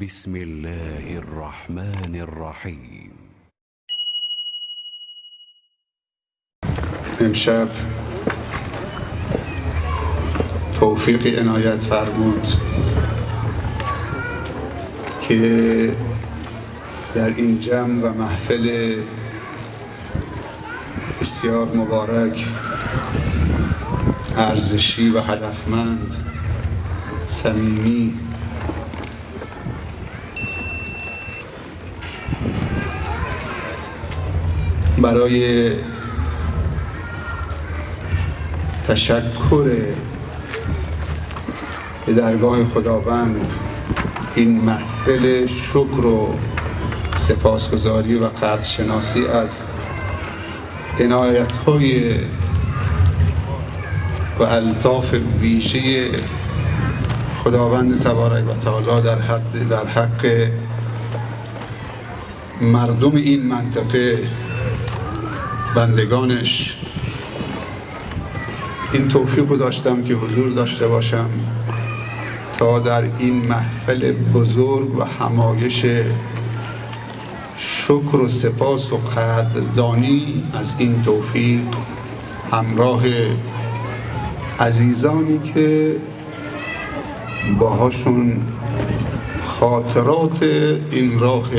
بسم الله الرحمن الرحیم. امشب توفیق عنایت فرمود که در این جمع و محفل بسیار مبارک، ارزشی و هدفمند، صمیمی، برای تشکر به درگاه خداوند این محفل شکر و سپاسگزاری و قدرشناسی از عنایت‌های و الطاف ویژه خداوند تبارک و تعالی در حق مردم این منطقه، بندگانش، این توفیق رو داشتم که حضور داشته باشم تا در این محفل بزرگ و همایش شکر و سپاس و قدردانی از این توفیق همراه عزیزانی که باهاشون خاطرات این راه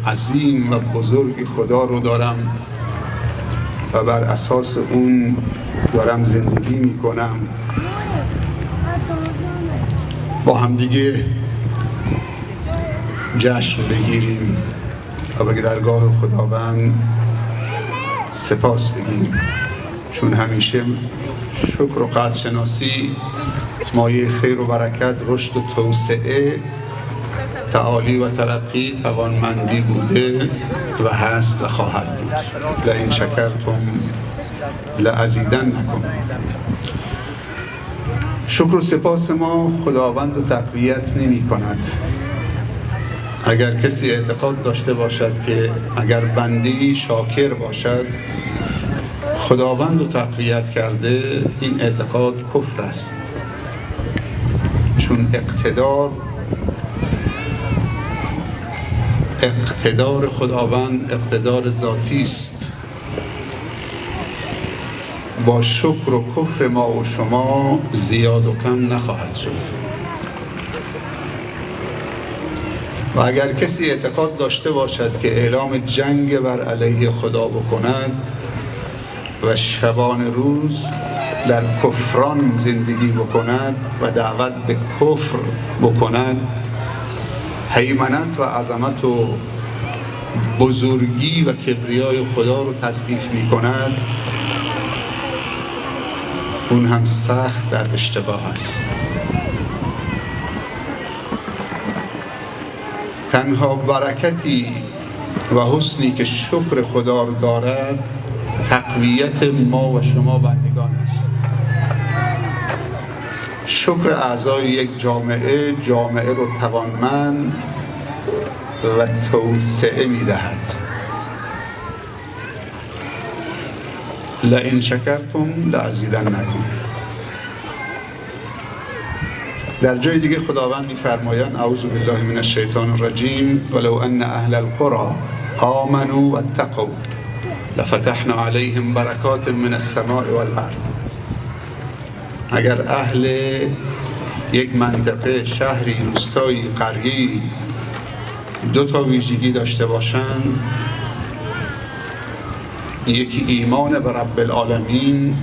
عظیم و بزرگ خدا رو دارم و بر اساس اون دارم زندگی میکنم، با همدیگه جشن بگیریم و به درگاه خداوند سپاس بگیم، چون همیشه شکر و قدرشناسی مایه خیر و برکت، رشد و توسعه، تعالی و ترقی، توانمندی بوده و هست و خواهد بود. لئن شکرتم لازیدنکم. شکر و سپاس ما خداوند رو تقویت نمی کند. اگر کسی اعتقاد داشته باشد که اگر بنده‌ای شاکر باشد خداوند رو تقویت کرده، این اعتقاد کفر است، چون اقتدار خداوند اقتدار ذاتی است. با شکر و کفر ما و شما زیاد و کم نخواهد شد. و اگر کسی اعتقاد داشته باشد که اعلام جنگ بر علیه خدا بکند و شبان روز در کفران زندگی بکند و دعوت به کفر بکند، هیمنت و عظمت و بزرگی و کبریای خدا رو تضعیف می کند، اون هم سخت در اشتباه است. تنها برکتی و حسنی که شکر خدا رو دارد تقویت ما و شما بندگان است. شکر اعضای یک جامعه رو توانمند و توسعه می دهد. لئن شکرتم لازیدنکم. در جای دیگه خداوند می‌فرمایند اعوذ بالله من الشیطان الرجیم ولو ان اهل القرى آمنوا واتقوا لفتحنا علیهم برکات من السماء والارض. اگر اهل یک منطقه، شهری، روستایی، قریه‌ای دو تا ویژگی داشته باشند، یکی ایمان به رب العالمین،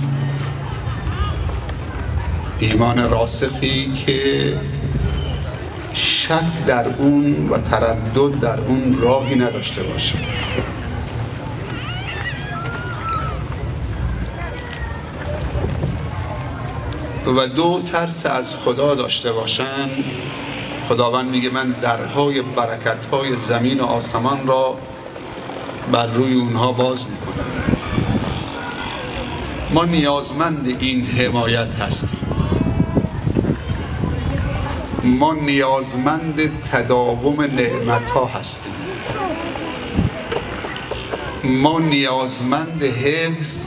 ایمان راسخی که شک در اون و تردد در اون راهی نداشته باشه، و دو، ترس از خدا داشته باشن. خداوند میگه من درهای برکت‌های زمین و آسمان را بر روی اونها باز میکنم. ما نیازمند این حمایت هستیم. ما نیازمند تداوم نعمت‌ها هستیم. ما نیازمند حفظ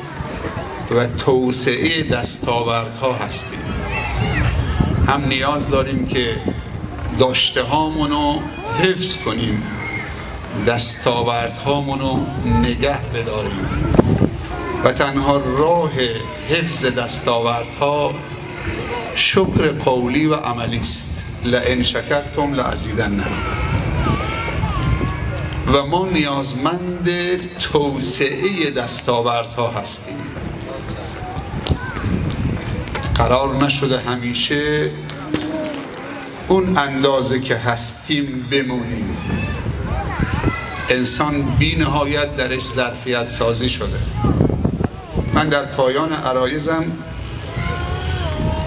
و توسعه دستاوردها هستیم. هم نیاز داریم که داشته هامونو حفظ کنیم، دستاورد هامونو نگه بداریم و تنها راه حفظ دستاوردها شکر قولی و عملی است. لئن شکرتم لازیدنکم. و ما نیازمند توسعه دستاوردها هستیم. قرار نشده همیشه اون اندازه که هستیم بمونیم. انسان بی نهایت درش ظرفیت سازی شده. من در پایان عرایزم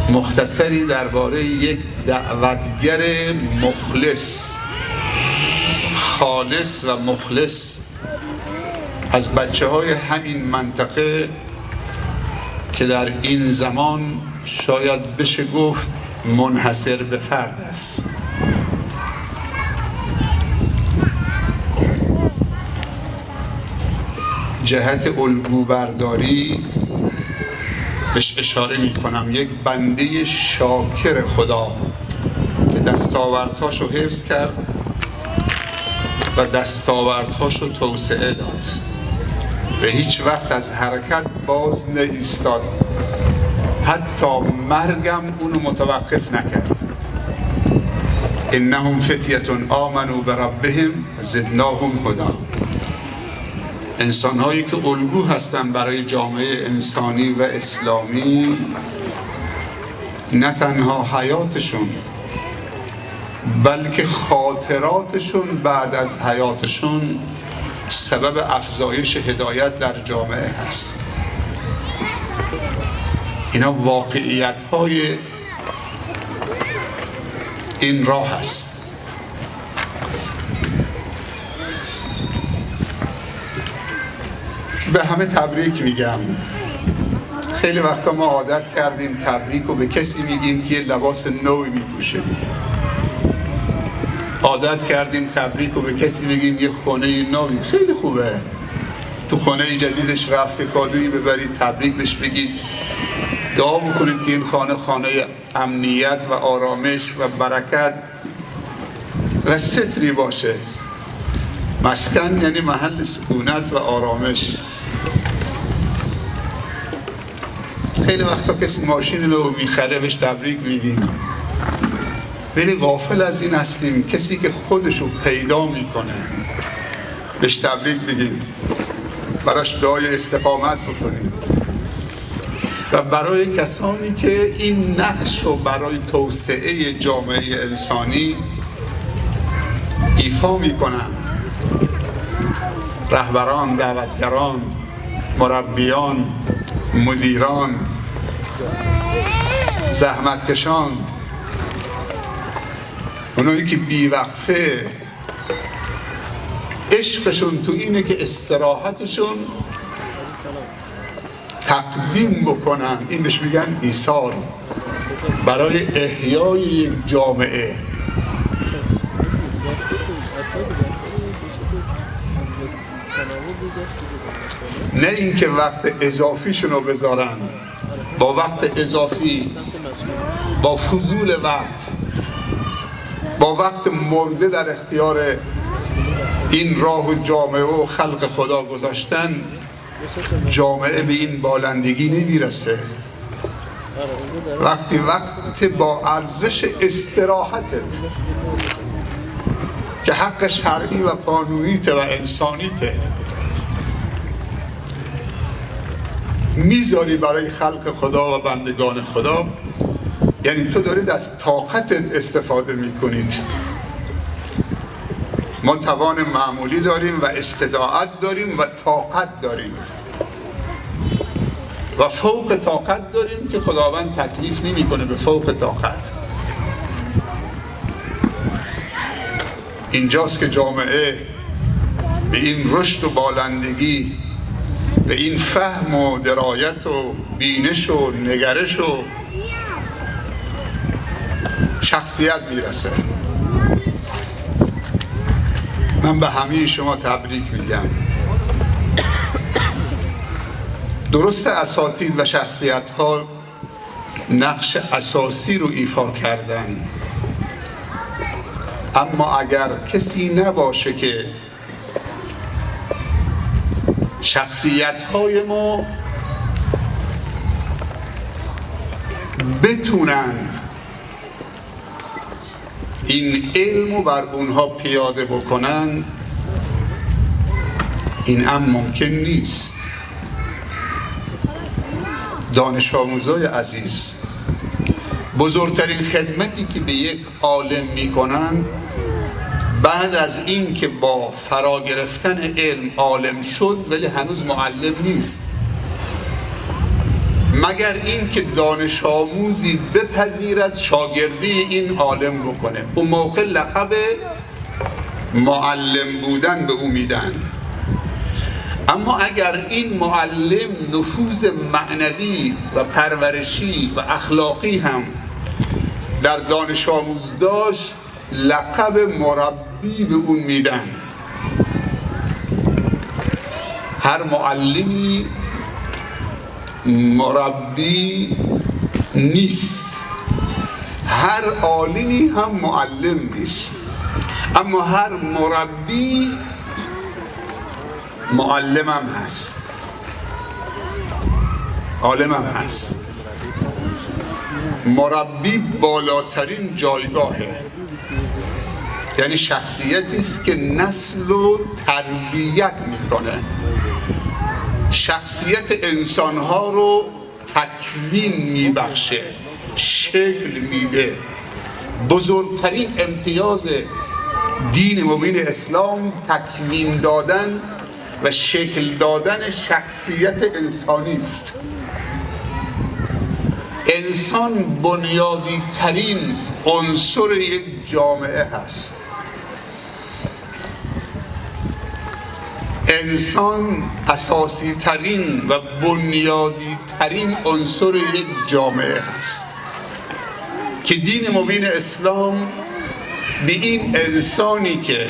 مختصری درباره یک دعوتگر مخلص، خالص و مخلص از بچه‌های همین منطقه که در این زمان شاید بشه گفت منحصر به فرد است. جهت الگو برداری بهش اشاره می کنم. یک بنده شاکر خدا که دستاوردهاشو حفظ کرد و دستاوردهاشو توسعه داد و هیچ وقت از حرکت باز نایستاد. حتی مرگم اونو متوقف نکرد. انهم فتیة آمنوا بربهم زدناهم هدی. انسان‌هایی که الگو هستن برای جامعه انسانی و اسلامی، نه تنها حیاتشون بلکه خاطراتشون بعد از حیاتشون سبب افزایش هدایت در جامعه هست. اینا واقعیت‌های این راه است. به همه تبریک میگم. خیلی وقتا ما عادت کردیم تبریک رو به کسی میگیم که یه لباس نوی میپوشه. عادت کردیم تبریک رو به کسی بگیم یه خونه نوی. خیلی خوبه تو خونه جدیدش رفت کادویی ببرید، تبریک بهش بگید، دعا بکنید که این خانه امنیت و آرامش و برکت و ستری باشه. مسکن یعنی محل سکونت و آرامش. خیلی وقتا کسی ماشین رو میخره بهش تبریک میگیم، ولی غافل از این هستیم کسی که خودشو پیدا میکنه بهش تبریک بگیم، براش دعای استقامت بکنیم. و برای کسانی که این نقش رو برای توسعه جامعه انسانی ایفا میکنن، رهبران، دعوتگران، مربیان، مدیران، زحمتکشان، اونایی که بیوقفه عشقشون تو اینه که استراحتشون تقدیم بکنن، این بهش میگن ایثار، برای احیای یک جامعه. نه اینکه وقت اضافیشون رو بذارن با وقت اضافی، با فضول وقت، با وقت مرده در اختیار این راه و جامعه و خلق خدا گذاشتن، جامعه به این بالندگی نمیرسه. وقت با ارزش استراحتت که حق شرعی و قانونیته و انسانیته میذاری برای خلق خدا و بندگان خدا، یعنی تو دارید از طاقتت استفاده میکنید. ما توان معمولی داریم و استطاعت داریم و طاقت داریم و فوق طاقت داریم که خداوند تکلیف نمیکنه به فوق طاقت. اینجاست که جامعه به این رشد و بالندگی، به این فهم و درایت و بینش و نگرش و شخصیت میرسه. من به همه شما تبریک میگم. درست اساتید و شخصیت ها نقش اساسی رو ایفا کردن، اما اگر کسی نباشه که شخصیت‌های ما بتونند این علم رو بر اونها پیاده بکنند، این هم ممکن نیست. دانش آموزای عزیز، بزرگترین خدمتی که به یک عالم میکنن بعد از این که با فرا گرفتن علم عالم شد ولی هنوز معلم نیست، مگر این که دانش آموزی بپذیرد شاگردی این عالم بکنه، اون موقع لقب معلم بودن به او میدن. اما اگر این معلم نفوذ معنوی و پرورشی و اخلاقی هم در دانش آموز داشت، لقب مربی به اون میدن. هر معلمی مربی نیست، هر عالمی هم معلم نیست، اما هر مربی معلم هم هست، عالم هم هست. مربی بالاترین جایگاهه، یعنی شخصیتی است که نسل رو تربیت میکنه، شخصیت انسانها رو تکوین میبخشه، شکل میده. بزرگترین امتیاز دین مبین اسلام تکوین دادن و شکل دادن شخصیت انسانی است. انسان بنیادی ترین عنصر یک جامعه هست. انسان اساسی ترین و بنیادی ترین عنصر یک جامعه هست که دین مبین اسلام به این انسانی که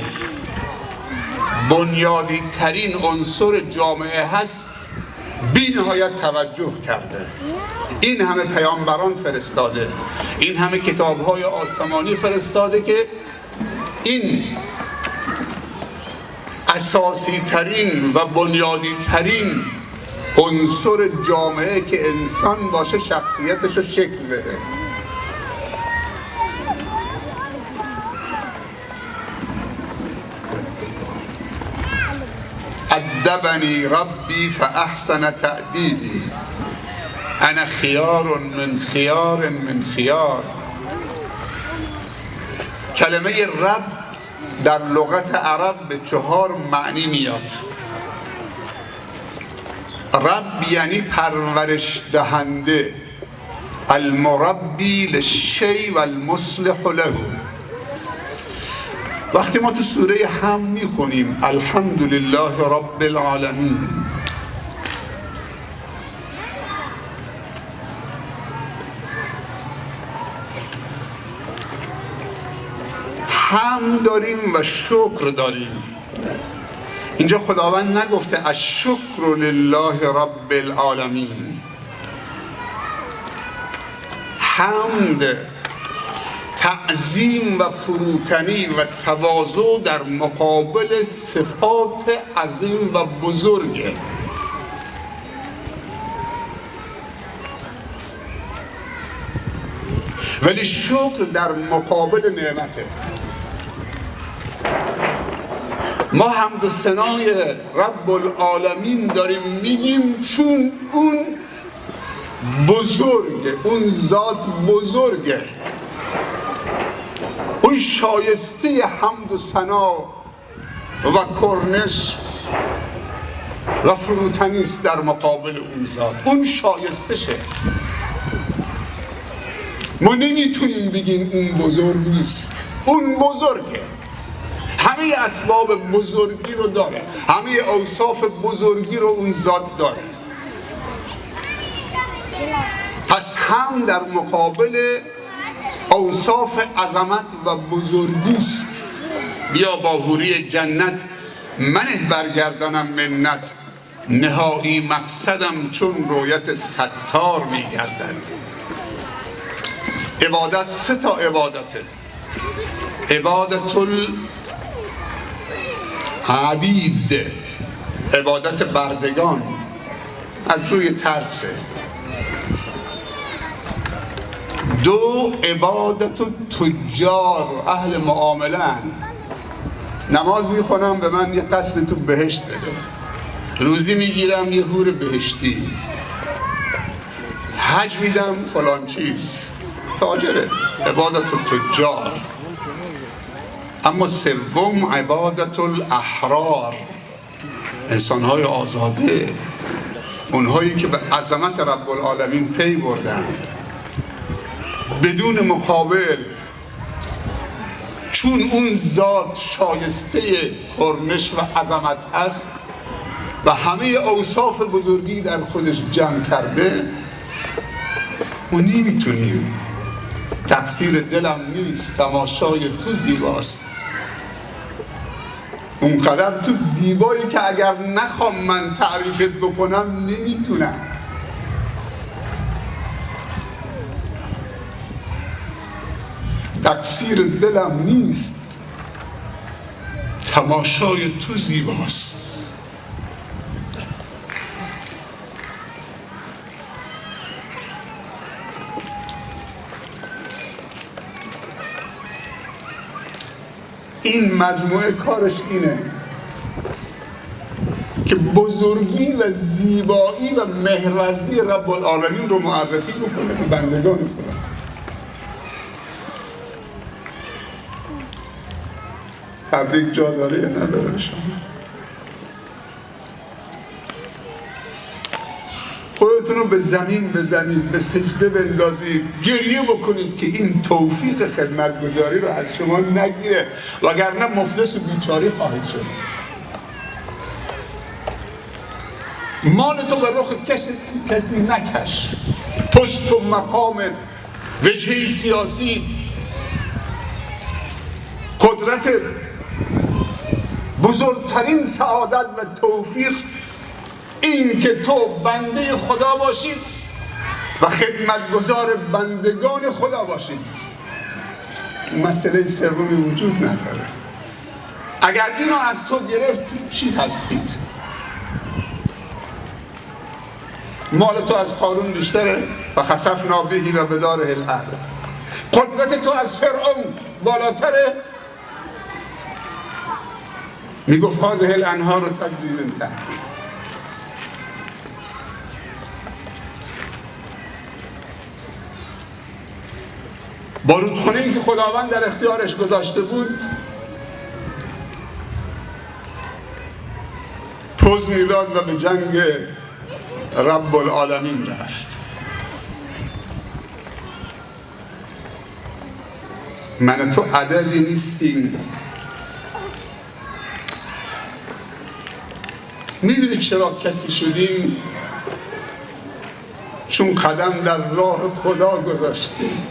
بنیادی ترین عنصر جامعه هست بی نهایت توجه کرده. این همه پیامبران فرستاده، این همه کتاب‌های آسمانی فرستاده که این اساسی ترین و بنیادی ترین عنصر جامعه که انسان باشه شخصیتش رو شکل بده. ادبنی ربی فاحسن تأدیبی انا خیار من خیار من خیار. کلمه رب در لغت عرب به 4 معنی میاد. رب یعنی پرورش دهنده، المربی للشیء و المصلح له. وقتی ما تو سوره حم میخونیم الحمدلله رب العالمین، حمد داریم و شکر داریم. اینجا خداوند نگفته الشکر لله رب العالمین. حمد تعظیم و فروتنی و تواضع در مقابل صفات عظیم و بزرگه. ولی شکر در مقابل نعمته. ما حمد و ثنای رب العالمین داریم میگیم چون اون بزرگه، اون ذات بزرگه، اون شایسته حمد و ثنا و کرنش و فروتنی است در مقابل اون ذات. اون شایسته شه. ما نمیتونیم بگیم اون بزرگ نیست، اون بزرگه، همه اسباب بزرگی رو داره، همه اوصاف بزرگی رو اون ذات داره. پس هم در مقابل اوصاف عظمت و بزرگی است. بیا با حوری جنت منه برگردانم منت، نهایی مقصدم چون رویت ستار میگردد. عبادت 3 تا عبادته. عبادت العبید، عبادت بردگان، از روی ترسه. 2 عبادت تجار، اهل معامله. نماز میخونم به من یه قصد تو بهشت بده، روزی میگیرم یه حور بهشتی، حج میدم فلان چیز، تاجره، عبادت تجار. اما 3 عبادت الاحرار، انسانهای آزاده، اونهایی که به عظمت رب العالمین پی بردن بدون مقابل، چون اون ذات شایسته پرنش و عظمت هست و همه اوصاف بزرگی در خودش جمع کرده، ما نمیتونیم. تقصیر دلم نیست، تماشای تو زیباست. اونقدر تو زیبایی که اگر نخوام من تعریفت بکنم نمیتونم. تقصیر دلم نیست، تماشای تو زیباست. این مجموعه کارش اینه که بزرگی و زیبایی و مهرورزی رب العالمین رو معرفی بکنه به بندگان خدا. تبریک جا داره یا نداره؟ شما خودتون رو به زمین بزنید، به سجده بندازید، گریه بکنید که این توفیق خدمتگزاری رو از شما نگیره، وگرنه مفلس و بیچاره خواهید شد. مال تو به رخ کسی نکش، پست و مقامت، وجهه سیاسی، قدرت، بزرگترین سعادت و توفیق این که تو بنده خدا باشی و خدمتگزار بندگان خدا باشی. مسئله سومی وجود نداره. اگر اینو از تو گرفت، چی هستید؟ مال تو از قارون بیشتره و خسفنا بهی و بداره الارض. قدرت تو از فرعون بالاتره. میگفت هذه الانهار تجری من تحتی. با رودخونه‌ای که خداوند در اختیارش گذاشته بود پوز میداد و به جنگ رب العالمین رفت. من تو عددی نیستیم. میدونی چرا کسی شدیم؟ چون قدم در راه خدا گذاشتیم.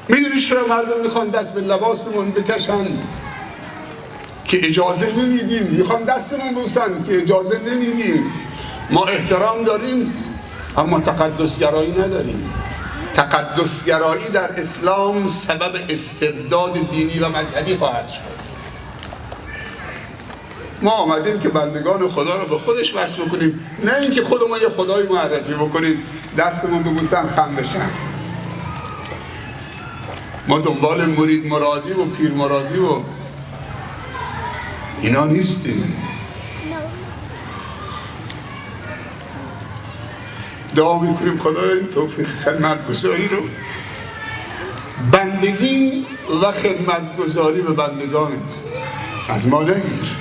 میدونی چرا مردم میخوان دست به لباسمون بکشن که اجازه نمیدیم؟ میخوان دستمون بوسن که اجازه نمیدیم. ما احترام داریم اما تقدسگرایی نداریم. تقدسگرایی در اسلام سبب استبداد دینی و مذهبی خواهد شد. ما آمدیم که بندگان خدا رو به خودش وصل بکنیم، نه اینکه خودمون یه خدای معرفی بکنیم دستمون ببوسن خم بشن. ما دنبال مرید مرادی و پیر مرادی و اینا نیستیم. دعا میکنیم خدای این توفیق خدمتگزاری رو، بندگی و خدمتگزاری به بندگانت از ما نگیر.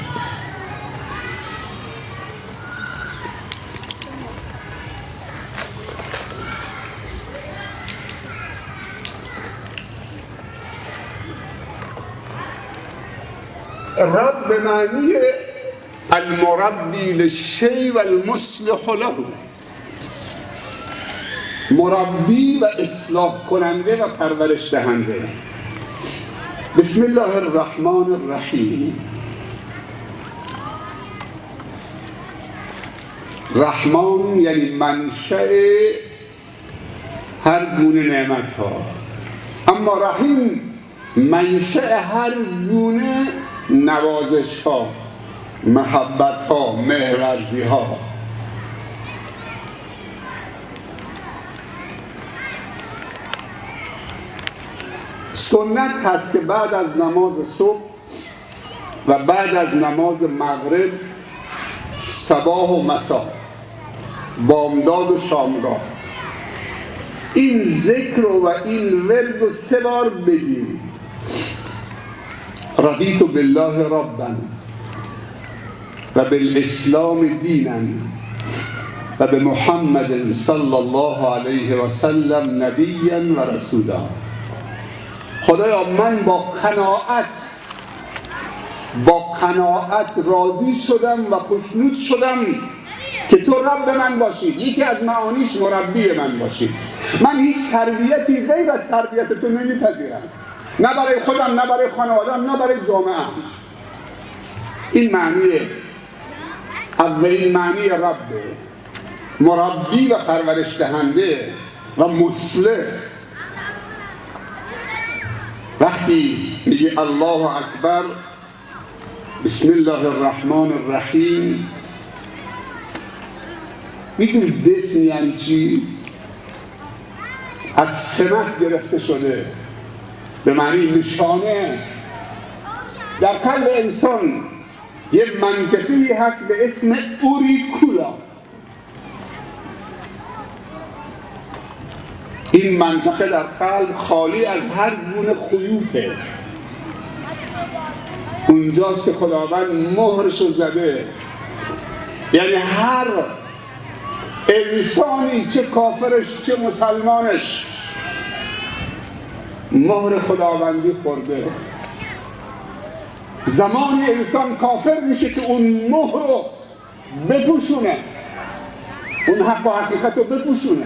رب به معنی المربی للشی و المصلح له، مربی و اصلاح کننده و پرورش دهنده. بسم الله الرحمن الرحیم. رحمان یعنی منشأ هر گونه نعمت ها، اما رحیم منشأ هر گونه نوازش ها، محبت ها، مهرورزی ها. سنت هست که بعد از نماز صبح و بعد از نماز مغرب، صباح و مسا، بامداد و شامگاه، این ذکر و این ورد و 3 بار بگیم. رضیت بالله ربا و بالاسلام دینا و به محمد صلی الله علیه و سلم نبیا و رسولا. خدایا من با قناعت راضی شدم و خوشنود شدم که تو رب من باشی، یکی از معانیش مربی من باشی. من هیچ تربیتی غیر از تربیت تو نمیپذیرم، نه برای خودم، نه برای خانوادم، نه برای جامعه. این معنیه، اولین معنی ربه، مربی و پرورش دهنده و مصلح. وقتی میگه الله اکبر، بسم الله الرحمن الرحیم، میدونی بسم یعنی چی؟ از سمت گرفته شده، به معنی نشانه. در قلب انسان یه منطقه‌ای هست به اسم اوریکولا. این منطقه در قلب خالی از هر گونه خیوطه. اونجاست که خداوند مهرشو زده. یعنی هر انسانی، چه کافرش چه مسلمانش، مهر خداوندی خورده. زمان انسان کافر میشه که اون مهر رو بپوشونه، اون حق و حقیقت رو بپوشونه.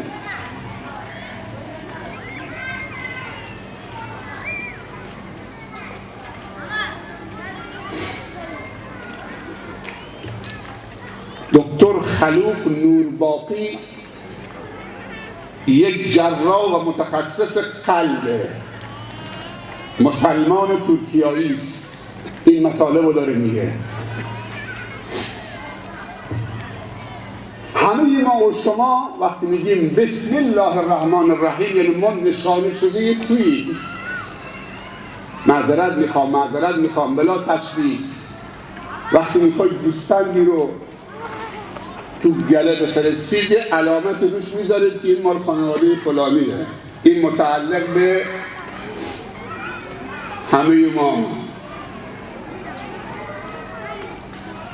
دکتر خلوق نورباقی یک جراح و متخصص قلب مسلمان ترکیایی است، این مطالب رو داره میگه. همه ما و شما وقتی میگیم بسم الله الرحمن الرحیم، یعنی ما نشانه شده یک توی معذرت میخوام بلا تشریح. وقتی میخوای گوسفندی رو تو گله بفرستید، علامت روش میذارید که این مال خانواده فلانیه، این متعلق به همه ما،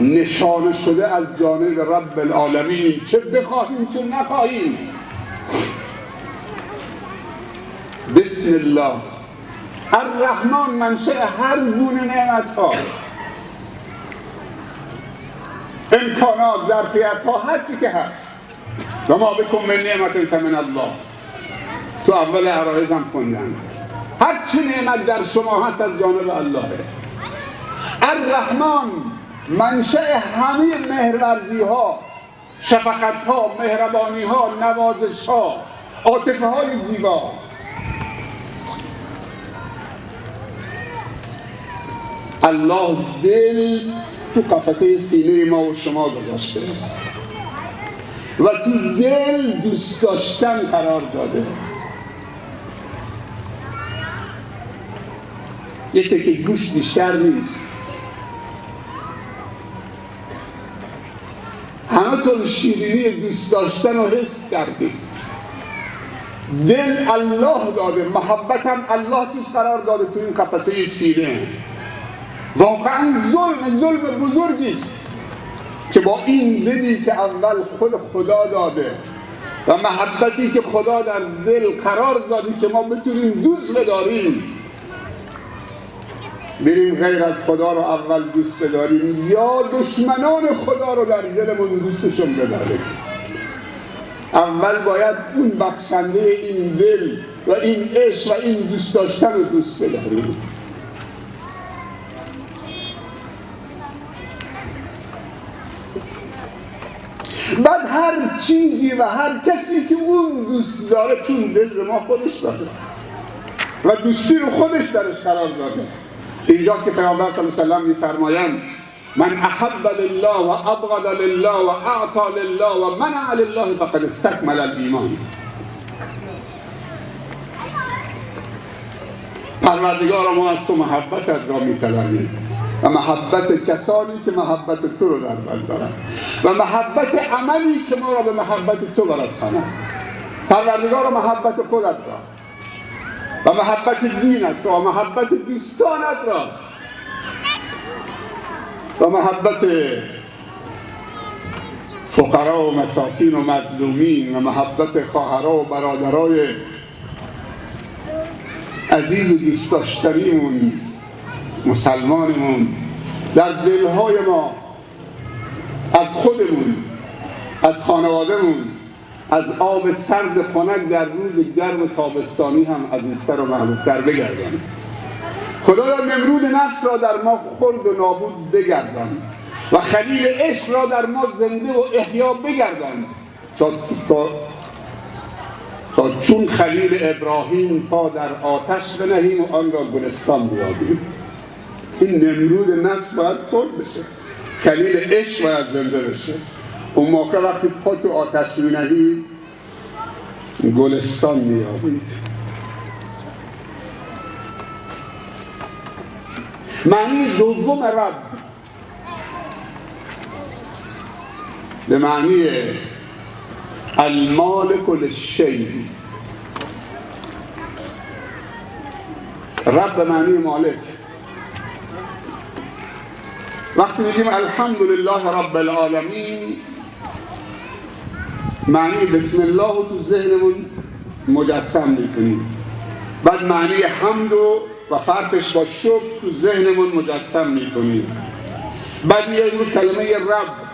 نشانه شده از جانب رب العالمین، چه بخواهیم چه نخواهیم. بسم الله الرحمن منشأ هر گونه نعمت ها، امکانات، ظرفیت ها، هر چی که هست. و ما بکن من نعمت فمن الله، تو اول عرایز هم خوندن، هر چی نعمت در شما هست از جانب اللهه. الرحمن منشأ همه مهرورزی ها، شفقت ها، مهربانی ها، نوازش ها، عاطفه های زیبا. الله دل تو قفسه سینه ما و شما گذاشته و تو دل دوست داشتن قرار داده. یه تکه گوشت بیشتر نیست. همه تون شیرینی دوست داشتن رو حس کردید. دل الله داده، محبت هم الله توش قرار داده تو این قفسه سینه. واقعا ظلم بزرگی است که با این دلی که اول خود خدا داده و محبتی که خدا در دل قرار داده که ما بتونیم دوست بداریم، بریم غیر از خدا رو اول دوست بداریم یا دشمنان خدا رو در دلمون دوستشون بداریم. اول باید اون بخشنده این دل و این عشق و این دوست داشتن رو دوست بداریم. بعد هر چیزی و هر کسی که اون دوست داره چون دل به ما خودش داده. و دوستی رو خودش درش قرار داده. اینجاست که پیامبر صلی الله علیه و سلم می‌فرمایند من احب لله و ابغض لله و اعطى لله و منع لله فقد استكمل الایمان. پروردگارا ما از تو محبتت را می‌طلبیم و محبت کسانی که محبت تو رو در بر دارند و محبت عملی که ما را به محبت تو برساند. پروردگارا محبت خودت را و محبت دینت را و محبت دوستانت را و محبت فقرا و مساکین و مظلومین و محبت خواهرها و برادرای عزیز و دوست داشتنیمون مسلمانمون در دلهای ما، از خودمون، از خانوادهمون، از آب سرد خنک در روز گرم تابستانی هم عزیزتر و محبوبتر بگردان. خدایا نمرود نفس را در ما خرد و نابود بگردان و خلیل عشق را در ما زنده و احیا بگردان تا چون خلیل ابراهیم پا در آتش بنهیم و آن را گلستان بیابیم. این نمرود نفس باید خرد بشه، خلیل عشق باید زنده بشه. اون موقع وقتی پا تو آتش می‌نهید گلستان میابید. معنی دوم رب به معنی المالک للشیء. رب به معنی مالک. وقتی میگیم الحمدلله رب العالمین، معنی بسم الله رو تو ذهنمون مجسم میکنیم، بعد معنی حمد و فرقش با شکر تو ذهنمون مجسم میکنیم، بعد میاییم رو کلمه رب.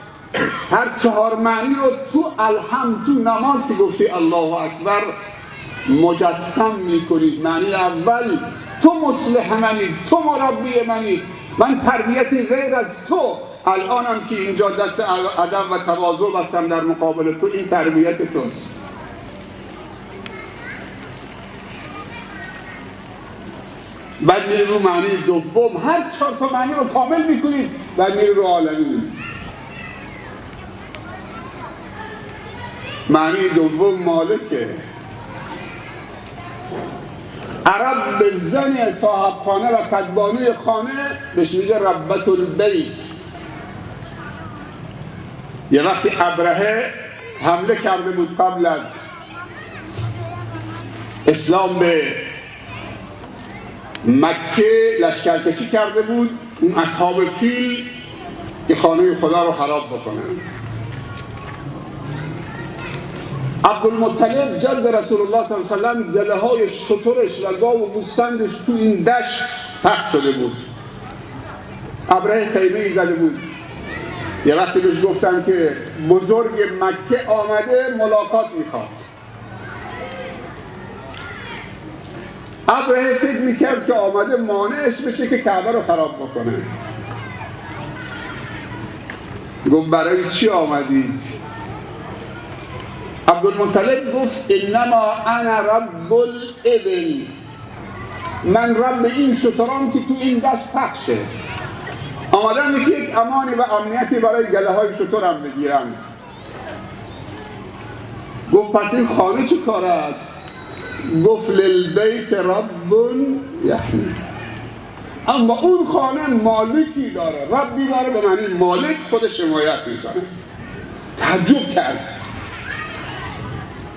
هر چهار معنی رو تو الحمد، تو نماز که گفتی الله اکبر مجسم میکنید. معنی اول تو مصلح منی، تو مربی منی، من تربیتی غیر از تو. الانم که اینجا دست ادب و تواضع بستم در مقابل تو، این تربیت توست. بعد میری رو معنی دوم، هر چهار تا معنی رو کامل میکنید، بعد میری رو عالمین. معنی دوم مالکه. عرب به زن صاحب خانه و کدبانوی خانه بهش میگه ربة البیت. یه وقتی ابرهه حمله کرده بود قبل از اسلام به مکه، لشکرکشی کرده بود، اون اصحاب فیل که خانه خدا رو خراب بکنن. عبدالمطلب جد رسول الله صلی الله علیه و سلم گله های شترش و گاو و گوسفندش تو این دشت پخش شده بود. ابرهه خیمه‌ای زده بود. یه وقتی بهش گفتن که بزرگ مکه آمده ملاقات میخواد. ابرهه فکر میکرد که آمده مانعش بشه که کعبه رو خراب بکنه. گفت برای چی آمدید؟ عبدالمطلب گفت انما انا رب الابل، من رب این شتران که تو این دشت پخشه. آمدم که یک امانی و امنیتی برای گله های شترم بگیرم. گفت پس این خانه چه کار است؟ گفت للبیت رب یحمی، اما اون خانه مالکی داره، ربی داره، به معنی مالک خودش حمایت میکنه. تعجب کرد.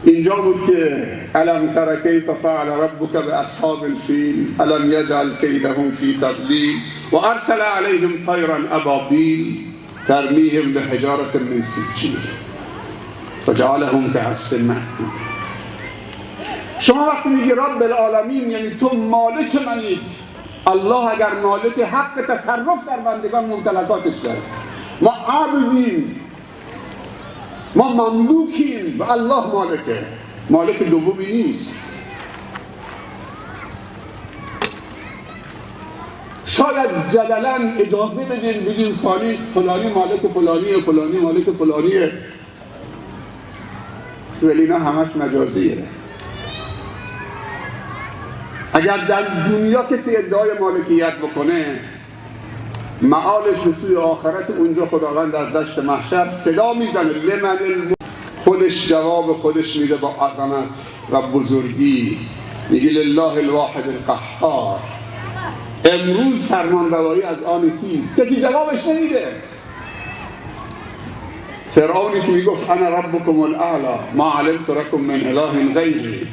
اینجا بود که الم تر کیف فعل ربک باصحاب الفیل الم یجعل کیدهم فی تضلیل و ارسل علیهم طیرا ابابیل ترمیهم بحجارة من سجیل فجعلهم كعصف مأکول. شما وقتی میگی رب العالمین یعنی تو مالک منی. الله اگر مالک حق تصرف در بندگان ممتلکاتش داره. ما عبدیم، ما مملوکیم و الله مالکه. مالک دومی نیست. شاید جدلا اجازه بدین بگیم فلانی مالک فلانیه، فلانی مالک فلانیه، ولی اینا همش مجازیه. اگر در دنیا کسی ادعای مالکیت بکنه، معالش به سوی آخرت اونجا خداوند در دشت محشر صدا میزنه لمن الملک، خودش جواب خودش میده با عظمت و بزرگی، میگه لله الواحد القهار. امروز فرمان روایی از آن کیست؟ کسی جوابش نمیده. فرعونی که میگفت انا ربکم الاعلی ما علمت لکم من اله غیری.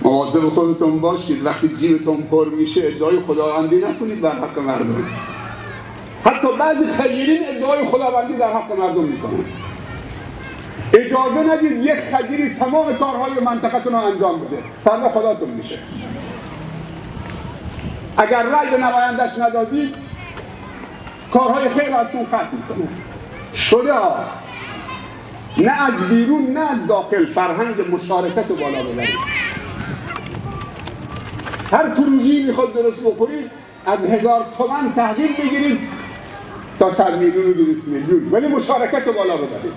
مواظب خودتون باشید وقتی جیبتون پر میشه ادعای خداوندی نکنید در حق مردم. حتی بعضی خیرین ادعای خداوندی در حق مردم میکنن. اجازه ندید یک خیری تمام کارهای منطقتون رو انجام بده، فردا خداتون میشه. اگر رأی به نمایندش ندادید کارهای خیر ازتون قطع میکنه. شده ها، نه از بیرون نه از داخل فرهنگ مشارکت رو بالا ببرید. هر پروژه‌ای میخواد درست بکنید از 1000 تومان تحویل بگیرید تا 100 میلیون و 200 میلیون، ولی مشارکت رو بالا ببرید.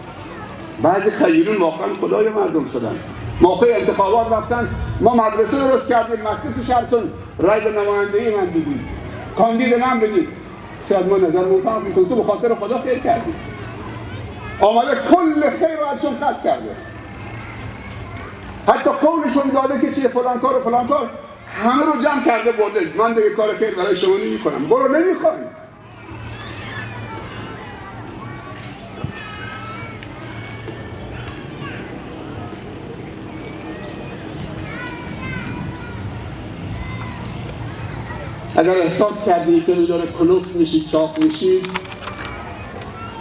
بعضی خیرون واقعا خدای مردم شدن. موقع انتخابات رفتن ما مدرسه درست کردیم، مسجد تو شهرتون رای به نمایندگی من بدید، کاندید من بدید. شاید ما نظر موافق میکنیم، تو به خاطر خدا خیر کردی. آمده کل خیر رو ازشون قطع کرده. حتی قولشون داده که چیه فلان کار و فلان کار، همه رو جمع کرده برده. من دیگه کار خیر برای شما نمی کنم، برو نمیخوام. اگر احساس کردی که داره کلوف میشید، چاق میشید،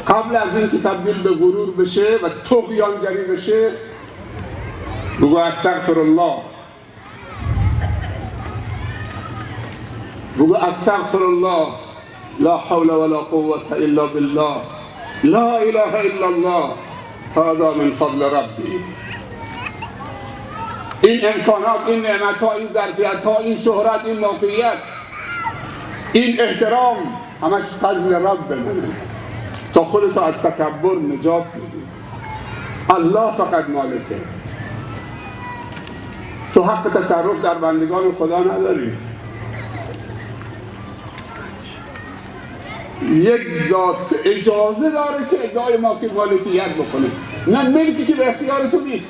قبل از این که تبدیل به غرور بشه و طغیانگری بشه بگو استغفر الله، بگو استغفر الله، لا حول ولا قوة الا بالله، لا اله الا الله، هذا من فضل ربی. این امکانات، این نعمت‌ها، این ظرفیت‌ها، این شهرت، این موقعیت، این احترام همش فضل رب منه. تا خودتو از تکبر نجات میدی. الله فقط مالکه. تو حق تصرف در بندگان خدا نداری. یک ذات اجازه داره که ادعای مالکیت بکنه، نه ملکی که به اختیار تو نیست.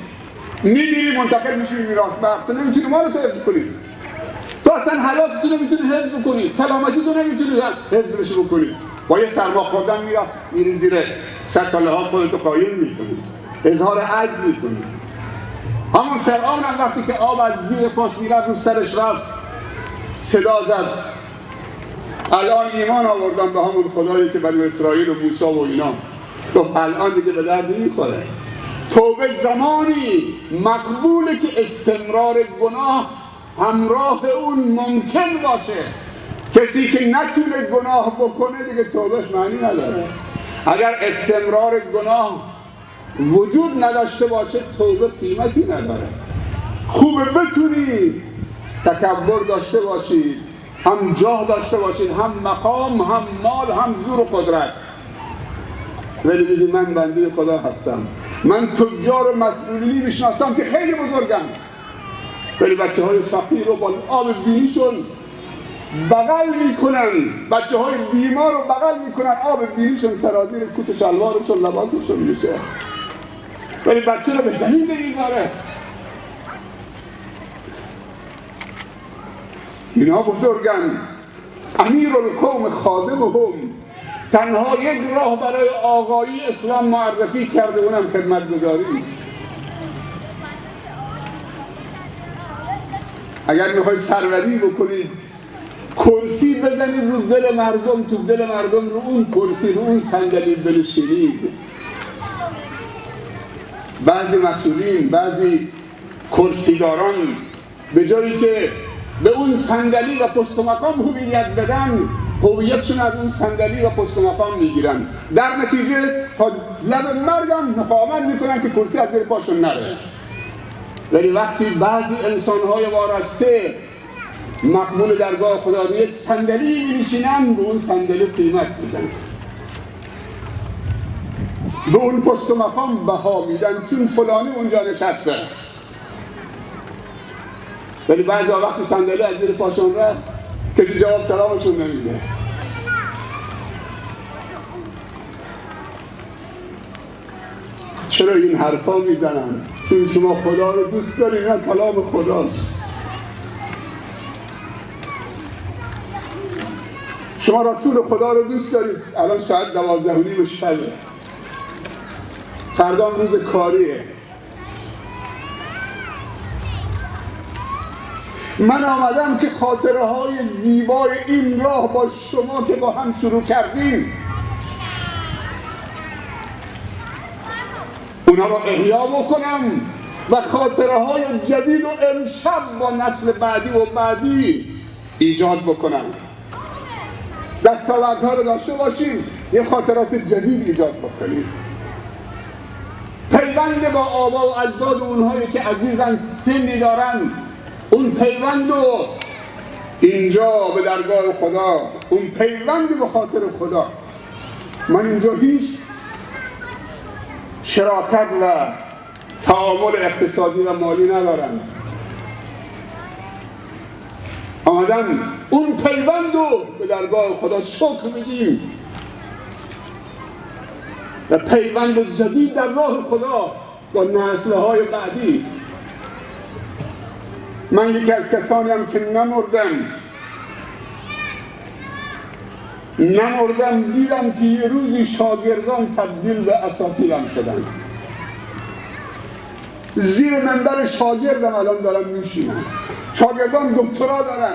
میمیری منتقل میشی میراث بخت، تو نمیتونی مالتو حفظ کنی. تو اصلا حیاتتو نمیتونی حفظ کنی، سلامتیتو نمیتونی حفظ بشه بکنی. با یه سرما خوردن میری زیر سطل ها خودتو قایم میکنی، اظهار عجز میکنی. همون فرعون هم وقتی که آب از زیر پاش میرفت رو سرش رفت صدا زد الان ایمان آوردم به همون خدایی که بنی اسرائیل و موسی و اینا. گفت الان دیگه به درد نمیخوره. توبه زمانی مقبوله که استمرار گناه همراه اون ممکن باشه. کسی که نتونه گناه بکنه دیگه توبهش معنی نداره. اگر استمرار گناه وجود نداشته باشه توبه قیمتی نداره. خوبه بتونی تکبر داشته باشید، هم جاه داشته باشید، هم مقام، هم مال، هم زور و قدرت، ولی بگید من بنده خدا هستم، من تجار و مسئولینی میشناسم که خیلی بزرگم، ولی بچه های فقیر رو با آب بینیشون بغل میکنن، بچه های بیمار رو بغل میکنن، آب بینیشون سرازیر کت و شلوارشون لباسشون میشه، ولی بچه رو به زمین نمیذاره. اینا بزرگن. امیر القوم خادمهم تنها یک راه برای آقایی اسلام معرفی کرده، اونم خدمتگزاری است. اگر میخوای سروری بکنید کرسی بزنید رو دل مردم، تو دل مردم رو اون کرسی، رو اون صندلی بنشینید. بعضی مسئولین، بعضی کرسیداران به جایی که به اون صندلی و پست و مقام هویت بدن، هویتشون از اون صندلی و پست و مقام میگیرن، در نتیجه تا لب مرگم مقاومت میکنن که کرسی از زیر پاشون نره. ولی وقتی بعضی انسانهای وارسته مقبول درگاه خدا رو یک صندلی می‌نشینن، به اون صندلی قیمت میدن، به اون پست و مقام بها میدن، چون فلانی اونجا نشسته. ولی بعضی وقتی صندلی از زیر پاشون رفت کسی جواب سلامشون نمیده. چرا این حرفا میزنن؟ چون شما خدا رو دوست دارید، نه کلام خداست. شما رسول خدا رو دوست دارید. الان شاید 12:30 شبه، فردا روز کاریه. من آمدم که خاطره های زیبای این راه با شما که با هم شروع کردیم اونا رو احیا بکنم و خاطره های جدید و امشب با نسل بعدی و بعدی ایجاد بکنم. دستاوردها رو داشته باشیم، یه خاطرات جدید ایجاد بکنیم. پیوند با آبا و اجداد اونهایی که عزیزن سنی دارن، اون پیوند رو اینجا به درگاه خدا، اون پیوند به خاطر خدا. من اینجا هیچ شراکت و تعامل اقتصادی و مالی ندارم. آمدم اون پیوند رو به درگاه خدا شکر بگیم و پیوند جدید در راه خدا با نسل‌های بعدی. من یکی از کسانی هم که نمردم دیدم که یه روزی شاگردان تبدیل به اساتیدم شدن. زیر منبر شاگردم الان دارم میشینم. شاگردان دکترا دارن.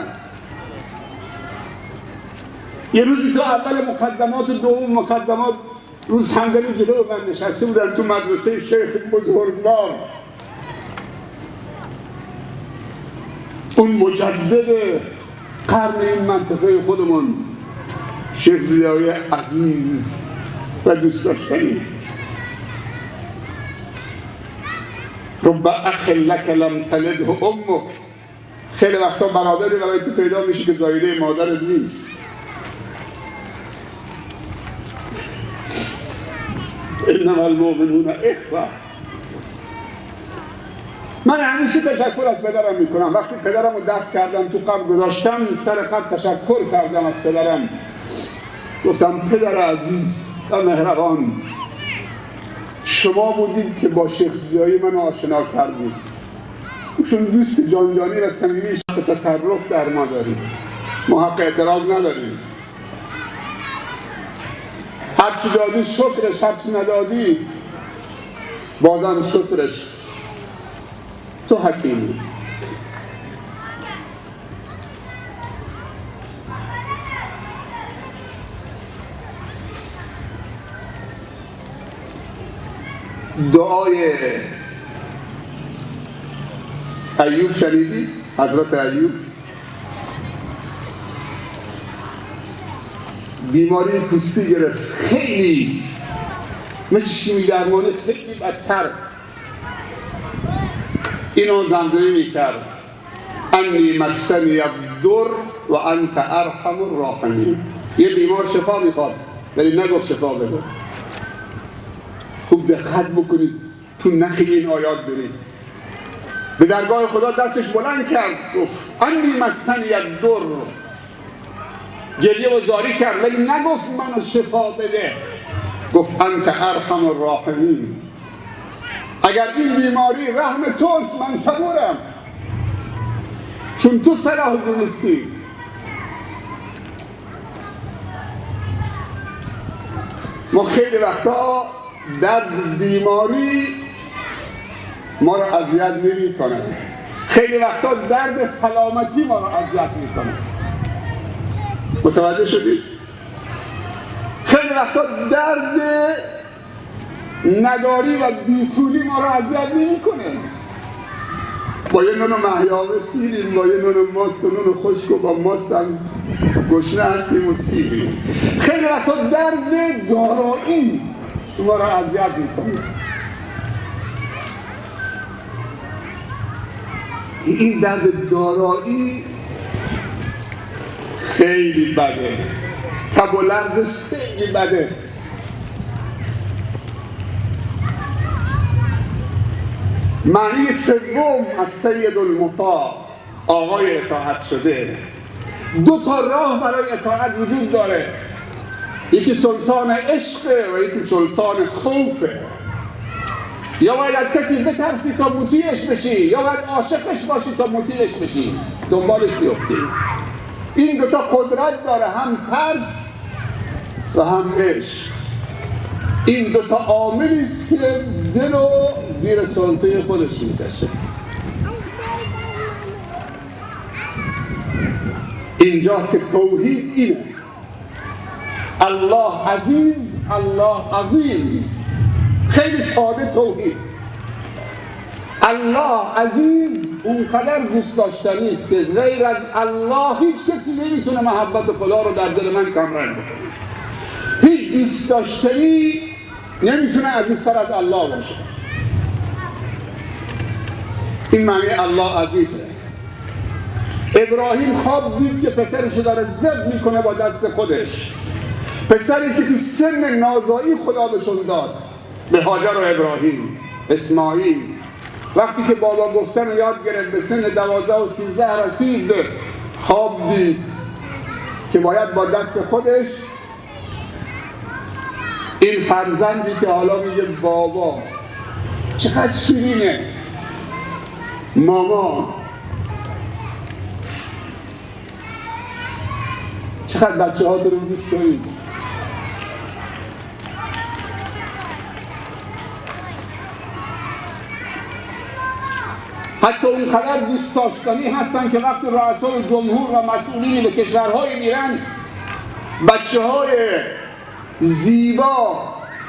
یه روزی تو اول مقدمات، دوم مقدمات، روز همزنی جلو من نشسته بودن تو مدرسه شیخ بزرگوار، اون مجدد قرن این منطقه خودمون، شیخ ضیای عزیز و دوست داشتنی. رب اخ لک لم تلده امک. خیلی وقتا برادری برای تو پیدا میشه که زایده مادرت نیست. انما المؤمنون اخوه. من همیشه تشکر از پدرم میکنم. وقتی پدرم رو دفن کردم تو قبر گذاشتم، سر قبر تشکر کردم از پدرم. گفتم پدر عزیز و مهربان، شما بودید که با شیخ ضیایی من آشنا کردید. ایشون دوست جانجانی و صمیمی تصرف در ما دارید. ما حق اعتراض نداریم. هرچی دادی شکرش، هرچی ندادی بازم شکرش. تو حکیمی. دعای ایوب شنیدی؟ حضرت ایوب بیماری پوستی گرفت، خیلی مثل شیمی درمانی، خیلی بدتر. اینو زمزمه میکرد: انی مسنی الضر و انت ارحم الراحمین. یه بیمار شفا میخواد ولی نگفت شفا بده. خوب دقت بکنید، تو نخ این آیات برید. به درگاه خدا دستش بلند کرد، گفت انی مسنی الضر، گریه و زاری کرد ولی نگفت منو شفا بده، گفت انت ارحم الراحمین. اگر این بیماری رحم توست من صبورم، چون تو صلاح دونستی. ما خیلی وقتا درد بیماری ما رو اذیت نمی‌کنه، خیلی وقتا درد سلامتی ما رو اذیت می‌کنه. متوجه شدید؟ خیلی وقتا درد نداری و بی‌پولی ما رو اذیت نمی‌کنه. با یه نون محیابه سیریم، با یه نون ماست و نون خشک و با ماست هم گشنه هستیم و سیریم. خیلی وقتا درد دارایی ما رو اذیت می‌کنه. این درد دارایی خیلی بده، تب و لرزش خیلی بده. معنی سوم از سید المطاع، آقای اطاعت شده. دو تا راه برای اطاعت وجود داره، یکی سلطان عشقه و یکی سلطان خوفه. یا باید از کسی بترسی تا مطیعش بشی، یا باید عاشقش باشی تا مطیعش بشی، دنبالش بیفتی. این دوتا قدرت داره، هم ترس و هم عشق. این دوتا عاملی است که دل رو زیر سلطه خودش میکشه. اینجاست که توحید اینه: الله عزیز، الله عظیم. خیلی ساده توحید. الله عزیز اونقدر دوست داشتنی است که غیر از الله هیچ کسی نمیتونه محبت خدا رو در دل من کامرنگ بکنه. هیچ دوست داشتنی نمیتونه عزیزتر از الله باشه. این معنی الله عزیزه. ابراهیم خواب دید که پسرش داره ذبح میکنه با دست خودش، پسری که تو سن نازایی خدا بهشون داد، به هاجر و ابراهیم. اسماعیل وقتی که بابا گفتن رو یاد گرفت، به سن 12 و 13 رسید، خواب دید که باید با دست خودش این فرزندی که حالا میگه بابا چقدر شیرینه، ماما چقدر بچه ها رو دوست دارید. حتی اونقدر دوست داشتنی هستن که وقتی رؤسای جمهور و مسئولین به کشورهای میرن، بچه های زیبا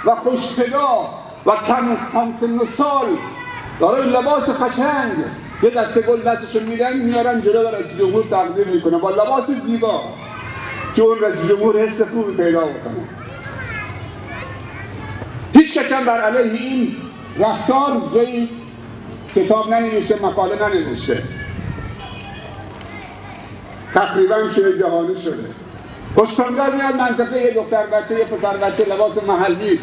و خوش صدا و کم سن و سال دارای لباس قشنگ یه دسته گل دستشون میارن جلو رئیس جمهور تقدیم میکنن با لباس زیبا که اون رئیس جمهور حس خوبی پیدا بکنه. هیچ کس هم بر علیه این رفتار جایی کتاب ننوشته، مقاله ننوشته. تقریبا چه جهانی شده. استاندار میاد منطقه یه دختر بچه یه پسر بچه لباس محلی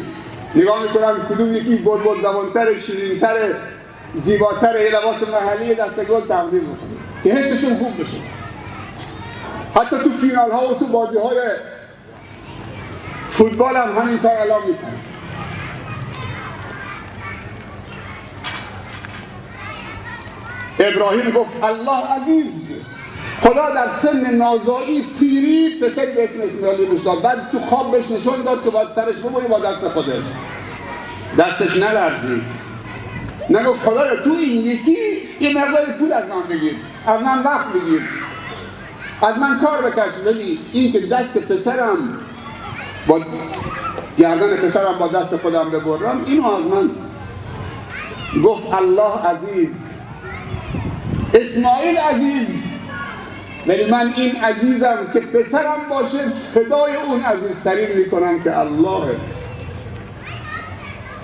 نگاه میکنن کدوم یکی بلبل زبانتر، شیرینتر، زیباتر، یه لباس محلی دسته گل تقدیم میکنه که حسشون خوب بشه. حتی تو فینال ها و تو بازی های فوتبال هم همین کار الان میکنه. ابراهیم گفت الله عزیز. خدا در سن نازایی پیری پسر به اسم اسماعیل روش داد. بعد تو خواب بهش نشون داد که باید سرش ببری با دست خودت. دستش نلرزید. نگفت خدایا تو این یکی یه مقدار پول از من بگیر، از من وقت بگیر، از من کار بکش. ولی این که دست پسرم با گردن پسرم با دست خودم ببرم، اینو از من. گفت الله عزیز. اسماعیل عزیز، ولی من این عزیزم که پسرم باشه فدای اون عزیزترین میکنم که اللهه.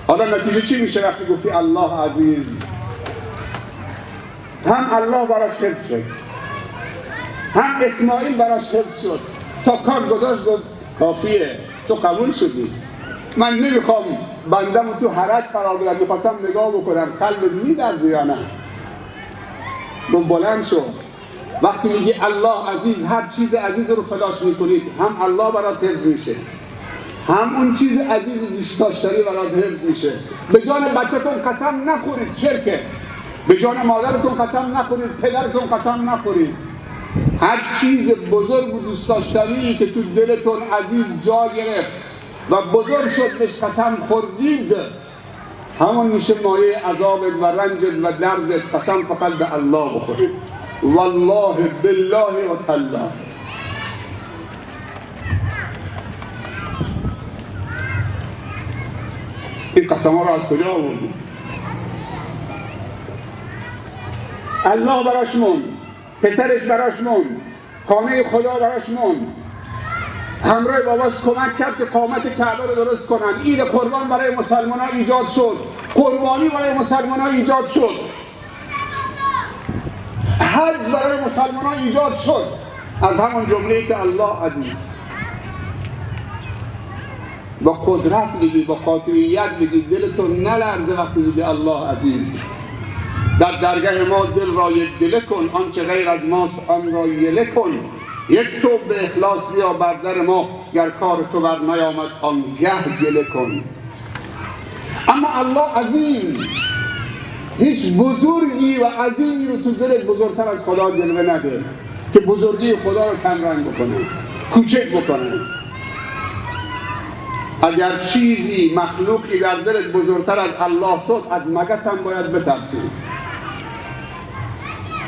حالا نتیجه چی میشه وقتی گفتی الله عزیز؟ هم الله براش حفظ شد، هم اسماعیل براش حفظ شد. تا کار گذاشت گفت کافیه، تو قبول شدی، من نمیخوام بندم تو حرج قرار بدم، میخواستم نگاه بکنم قلبت میدرزه یا نه. گفت بلند شو. وقتی میگی الله عزیز، هر چیز عزیز رو فداش میکنید، هم الله برات حفظ میشه، هم اون چیز عزیز دوست داشتنی برات حفظ میشه. به جان بچه‌تون قسم نخورید، شرکه. به جان مادرتون قسم نخورید، پدرتون قسم نخورید. هر چیز بزرگ و دوست داشتنی که تو دلتون عزیز جا گرفت و بزرگ شد بهش قسم خوردید، همون میشه مایه عذابت و رنجت و دردت. قسم فقط به الله بخورید. والله بالله و تالله. این قسم ها رو از کجا آوردید؟ الله براش موند، پسرش براش موند، خانه خدا براش موند، همراه باباش کمک کرد که قامت کعبه رو درست کنن. عید قربان برای مسلمان ها ایجاد شد، قربانی برای مسلمان ها ایجاد شد، حج برای مسلمان ها ایجاد شد. از همون جمله‌ای که الله عزیز. با قدرت بگی، با قاطعیت بگی، دلتون نلرزه وقتی میگی الله عزیز. در درگاه ما دل را یک دله کن، آنچه غیر از ماست آن را یله کن. یک صبح به اخلاص بیا بر در ما، گر کار تو بر نیامد آنگه گله کن. اما الله عظیم، هیچ بزرگی و عظیمی رو تو دلت بزرگتر از خدا جلوه نده که بزرگی خدا رو کمرنگ بکنه، کوچک بکنه. اگر چیزی مخلوقی در دلت بزرگتر از الله شد، از مگس هم باید بترسی،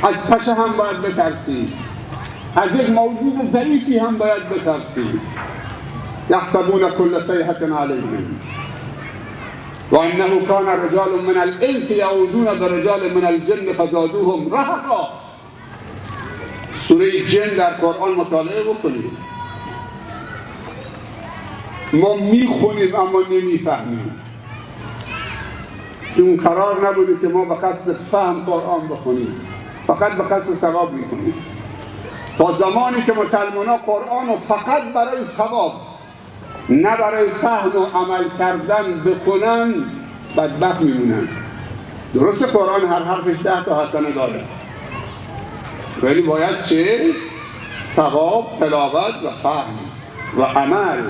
از پشه هم باید بترسی، از یک موجود ضعیفی هم باید بترسی. یحسبون کل صیحة علیهم و انه کان رجال من الانس یعودون برجال من الجن فزادوهم رهقا. سوره جن در قرآن مطالعه بکنید. ما میخونیم اما نمیفهمیم، چون قرار نبوده که ما به قصد فهم قرآن بخونیم، فقط به قصد ثواب میخونیم. تا زمانی که مسلمان ها قرآن رو فقط برای ثواب نه برای فهم و عمل کردن بخونن، بدبخت میمونن. درسته قرآن هر حرفش 10 تا حسنه داره، ولی باید چه؟ ثواب، تلاوت و فهم و عمل.